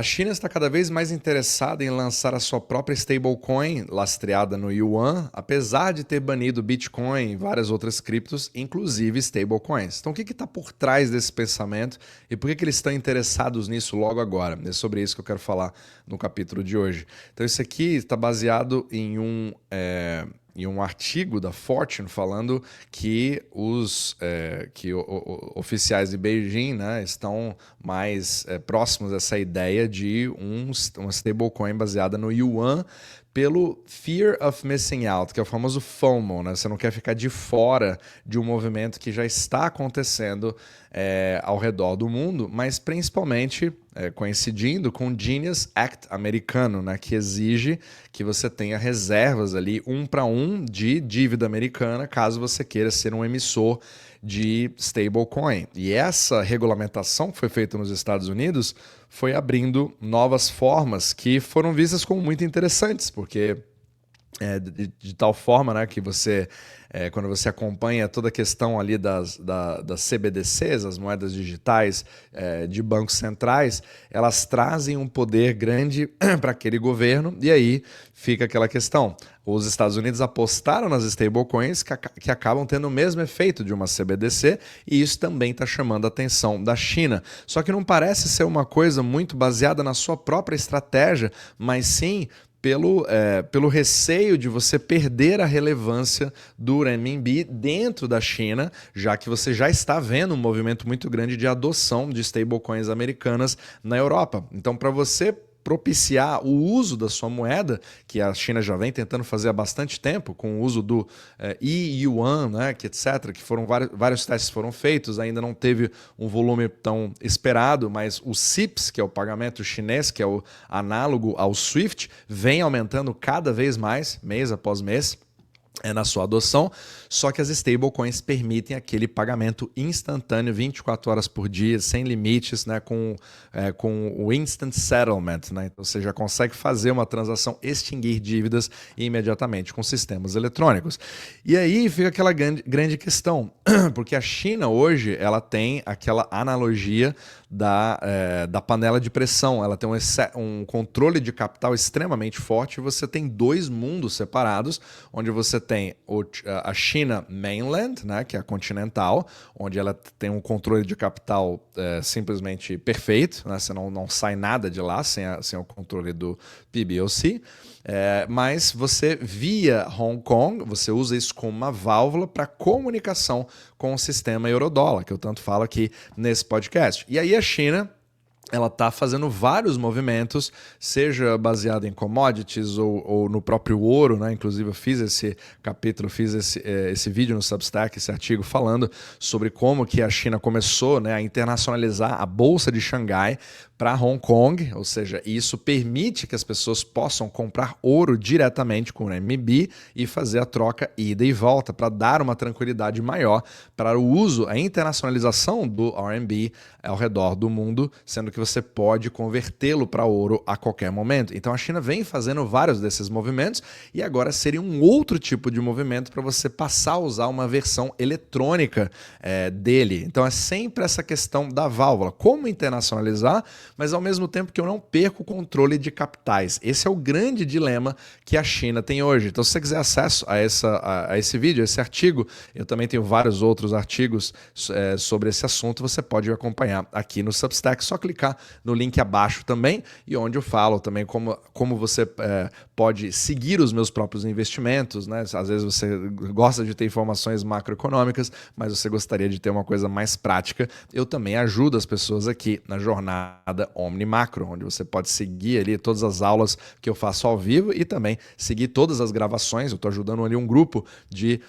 A China está cada vez mais interessada em lançar a sua própria stablecoin lastreada no yuan, apesar de ter banido Bitcoin e várias outras criptos, inclusive stablecoins. Então, o que está por trás desse pensamento e por que eles estão interessados nisso logo agora? É sobre isso que eu quero falar no capítulo de hoje. Então, isso aqui está baseado em um artigo da Fortune falando que oficiais de Beijing, né, estão mais próximos dessa ideia de uma stablecoin baseada no yuan pelo Fear of Missing Out, que é o famoso FOMO, né? Você não quer ficar de fora de um movimento que já está acontecendo ao redor do mundo, mas principalmente coincidindo com o Genius Act americano, né? Que exige que você tenha reservas ali 1 para 1 de dívida americana, caso você queira ser um emissor de stablecoin. E essa regulamentação que foi feita nos Estados Unidos foi abrindo novas formas que foram vistas como muito interessantes, porque de tal forma, né, que você, quando você acompanha toda a questão ali das CBDCs, as moedas digitais de bancos centrais, elas trazem um poder grande para aquele governo, e aí fica aquela questão. Os Estados Unidos apostaram nas stablecoins que acabam tendo o mesmo efeito de uma CBDC, e isso também está chamando a atenção da China. Só que não parece ser uma coisa muito baseada na sua própria estratégia, mas sim pelo receio de você perder a relevância do renminbi dentro da China, já que você já está vendo um movimento muito grande de adoção de stablecoins americanas na Europa. Então, para você propiciar o uso da sua moeda, que a China já vem tentando fazer há bastante tempo, com o uso do e-yuan, né, que etc., que foram vários testes foram feitos, ainda não teve um volume tão esperado, mas o CIPS, que é o pagamento chinês, que é o análogo ao SWIFT, vem aumentando cada vez mais, mês após mês, na sua adoção, só que as stablecoins permitem aquele pagamento instantâneo, 24 horas por dia, sem limites, né, com o instant settlement. Né? Então você já consegue fazer uma transação, extinguir dívidas imediatamente com sistemas eletrônicos. E aí fica aquela grande questão, porque a China hoje ela tem aquela analogia da panela de pressão, ela tem um controle de capital extremamente forte, você tem dois mundos separados, onde você tem a China Mainland, né, que é a continental, onde ela tem um controle de capital simplesmente perfeito, né, você não sai nada de lá sem o controle do PBOC, mas você via Hong Kong, você usa isso como uma válvula para comunicação com o sistema eurodólar, que eu tanto falo aqui nesse podcast. E aí a China, ela está fazendo vários movimentos, seja baseado em commodities ou no próprio ouro, né? Inclusive eu fiz esse capítulo, fiz esse vídeo no Substack, esse artigo falando sobre como que a China começou, né, a internacionalizar a Bolsa de Xangai para Hong Kong, ou seja, isso permite que as pessoas possam comprar ouro diretamente com o RMB e fazer a troca ida e volta, para dar uma tranquilidade maior para o uso, a internacionalização do RMB ao redor do mundo, sendo que você pode convertê-lo para ouro a qualquer momento. Então a China vem fazendo vários desses movimentos e agora seria um outro tipo de movimento para você passar a usar uma versão eletrônica dele. Então é sempre essa questão da válvula, como internacionalizar, mas ao mesmo tempo que eu não perco o controle de capitais. Esse é o grande dilema que a China tem hoje. Então se você quiser acesso a esse vídeo, a esse artigo, eu também tenho vários outros artigos sobre esse assunto, você pode acompanhar aqui no Substack, só clicar no link abaixo também, e onde eu falo também como você pode seguir os meus próprios investimentos, né? Às vezes você gosta de ter informações macroeconômicas, mas você gostaria de ter uma coisa mais prática. Eu também ajudo as pessoas aqui na jornada Omni Macro, onde você pode seguir ali todas as aulas que eu faço ao vivo e também seguir todas as gravações. Eu estou ajudando ali um grupo de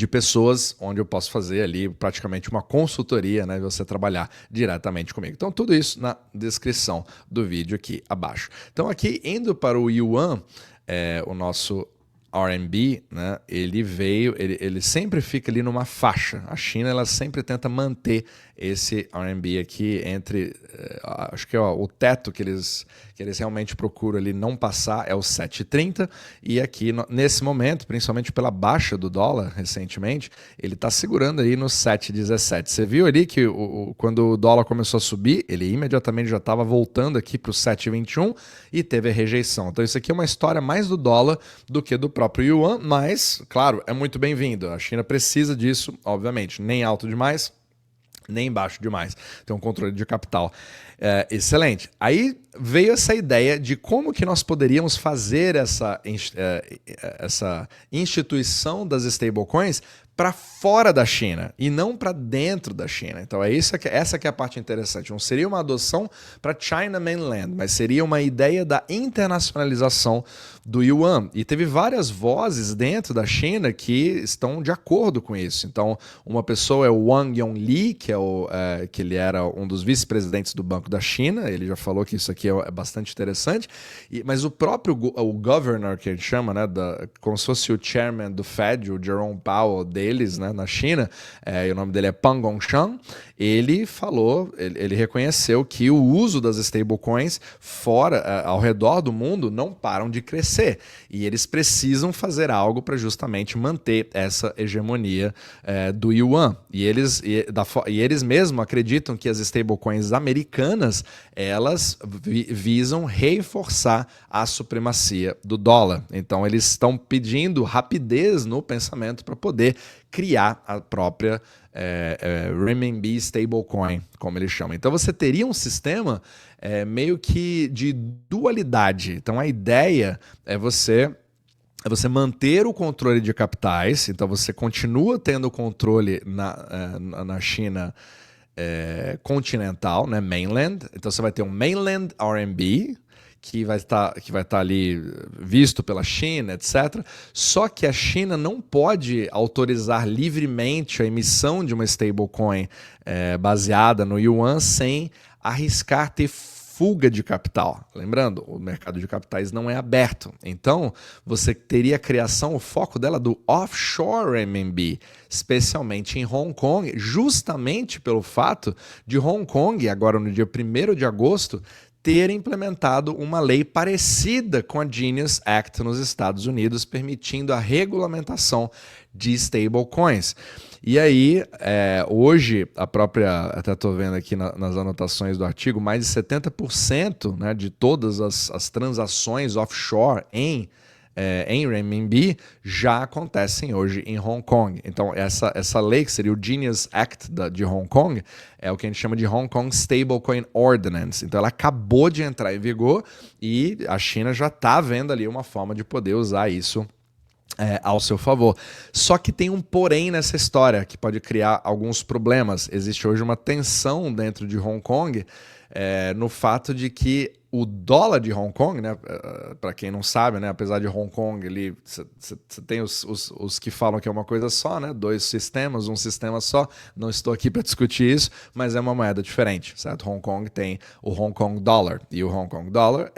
pessoas onde eu posso fazer ali praticamente uma consultoria, né, você trabalhar diretamente comigo. Então tudo isso na descrição do vídeo aqui abaixo. Então aqui indo para o Yuan, o nosso RMB, né, ele sempre fica ali numa faixa. A China, ela sempre tenta manter esse RMB aqui entre, acho que o teto que eles realmente procuram ali não passar é o 7,30, e aqui nesse momento, principalmente pela baixa do dólar recentemente, ele está segurando aí no 7,17. Você viu ali que quando o dólar começou a subir, ele imediatamente já estava voltando aqui para o 7,21 e teve a rejeição. Então isso aqui é uma história mais do dólar do que do próprio yuan, mas, claro, é muito bem-vindo. A China precisa disso, obviamente, nem alto demais, nem baixo demais. Tem um controle de capital excelente. Aí veio essa ideia de como que nós poderíamos fazer essa instituição das stablecoins para fora da China e não para dentro da China. Então essa que é a parte interessante. Não seria uma adoção para China Mainland, mas seria uma ideia da internacionalização do yuan. E teve várias vozes dentro da China que estão de acordo com isso. Então, uma pessoa é o Wang Yongli, que ele era um dos vice-presidentes do Banco da China. Ele já falou que isso aqui é bastante interessante. Mas o próprio governor, que a gente chama, né, como se fosse o chairman do Fed, o Jerome Powell deles, né, na China, e o nome dele é Pang Gongshang, ele falou, ele reconheceu que o uso das stablecoins ao redor do mundo não param de crescer. E eles precisam fazer algo para justamente manter essa hegemonia do yuan. E eles mesmos acreditam que as stablecoins americanas, elas visam reforçar a supremacia do dólar. Então eles estão pedindo rapidez no pensamento para poder criar a própria renminbi stablecoin, como eles chamam. Então você teria um sistema meio que de dualidade. Então a ideia é você manter o controle de capitais. Então você continua tendo controle na China continental, né, mainland. Então você vai ter um mainland RMB, que vai estar ali visto pela China, etc. Só que a China não pode autorizar livremente a emissão de uma stablecoin baseada no yuan sem arriscar ter fuga de capital. Lembrando, o mercado de capitais não é aberto. Então, você teria a criação, o foco dela do offshore renminbi, especialmente em Hong Kong, justamente pelo fato de Hong Kong, agora no dia 1º de agosto, ter implementado uma lei parecida com a Genius Act nos Estados Unidos, permitindo a regulamentação de stablecoins. E aí, hoje, até estou vendo aqui nas anotações do artigo, mais de 70%, né, de todas as transações offshore em renminbi já acontecem hoje em Hong Kong. Então, essa lei, que seria o Genius Act de Hong Kong, é o que a gente chama de Hong Kong Stablecoin Ordinance. Então, ela acabou de entrar em vigor e a China já está vendo ali uma forma de poder usar isso ao seu favor. Só que tem um porém nessa história que pode criar alguns problemas. Existe hoje uma tensão dentro de Hong Kong no fato de que o dólar de Hong Kong, né, para quem não sabe, né, apesar de Hong Kong, você tem os que falam que é uma coisa só, né, 2 sistemas, um sistema só. Não estou aqui para discutir isso, mas é uma moeda diferente, certo? Hong Kong tem o Hong Kong Dollar, e o Hong Kong Dollar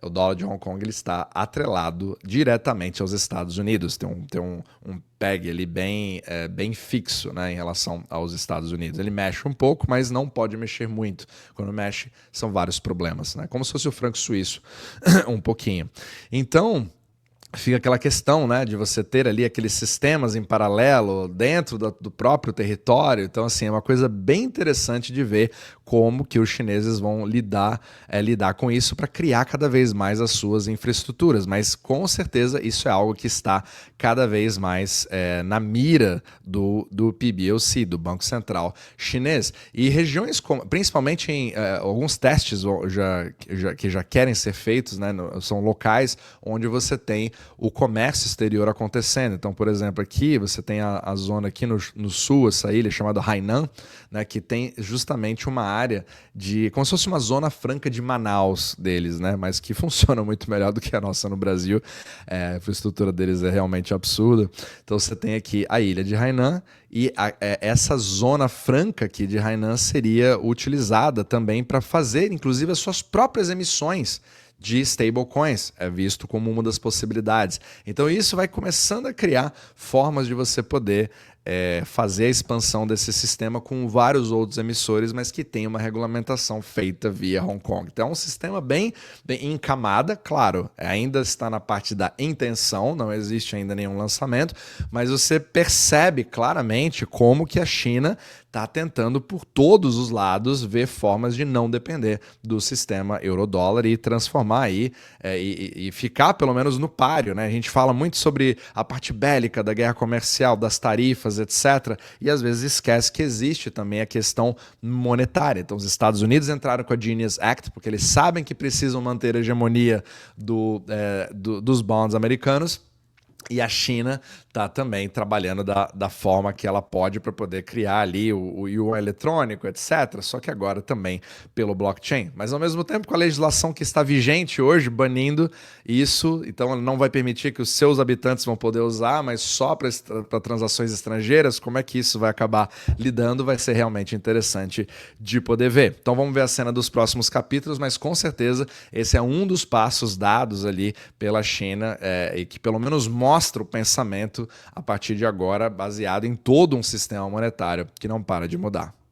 o dólar de Hong Kong, ele está atrelado diretamente aos Estados Unidos. Tem um peg ali bem fixo, né, em relação aos Estados Unidos. Ele mexe um pouco, mas não pode mexer muito. Quando mexe, são vários problemas, né? Como se fosse o franco suíço, um pouquinho. Então, fica aquela questão, né, de você ter ali aqueles sistemas em paralelo dentro do próprio território. Então, assim, é uma coisa bem interessante de ver como que os chineses vão lidar com isso para criar cada vez mais as suas infraestruturas. Mas, com certeza, isso é algo que está cada vez mais na mira do PBOC, do Banco Central Chinês. E regiões, principalmente em alguns testes que já querem ser feitos, né, são locais onde você tem o comércio exterior acontecendo. Então, por exemplo, aqui você tem a zona aqui no sul, essa ilha chamada Hainan, né, que tem justamente uma área como se fosse uma zona franca de Manaus deles, né, mas que funciona muito melhor do que a nossa no Brasil. A infraestrutura deles é realmente absurda. Então você tem aqui a ilha de Hainan e essa zona franca aqui de Hainan seria utilizada também para fazer, inclusive, as suas próprias emissões de stablecoins, é visto como uma das possibilidades. Então isso vai começando a criar formas de você poder fazer a expansão desse sistema com vários outros emissores, mas que tem uma regulamentação feita via Hong Kong. Então é um sistema bem em camada, claro, ainda está na parte da intenção, não existe ainda nenhum lançamento, mas você percebe claramente como que a China está tentando por todos os lados ver formas de não depender do sistema euro-dólar e transformar aí e ficar pelo menos no páreo, né? A gente fala muito sobre a parte bélica da guerra comercial, das tarifas, etc. E às vezes esquece que existe também a questão monetária. Então os Estados Unidos entraram com a Genius Act porque eles sabem que precisam manter a hegemonia dos bonds americanos. E a China está também trabalhando da forma que ela pode para poder criar ali o yuan eletrônico, etc. Só que agora também pelo blockchain. Mas ao mesmo tempo com a legislação que está vigente hoje, banindo isso, então ela não vai permitir que os seus habitantes vão poder usar, mas só para transações estrangeiras, como é que isso vai acabar lidando, vai ser realmente interessante de poder ver. Então vamos ver a cena dos próximos capítulos, mas com certeza esse é um dos passos dados ali pela China e que pelo menos mostra o pensamento a partir de agora baseado em todo um sistema monetário que não para de mudar.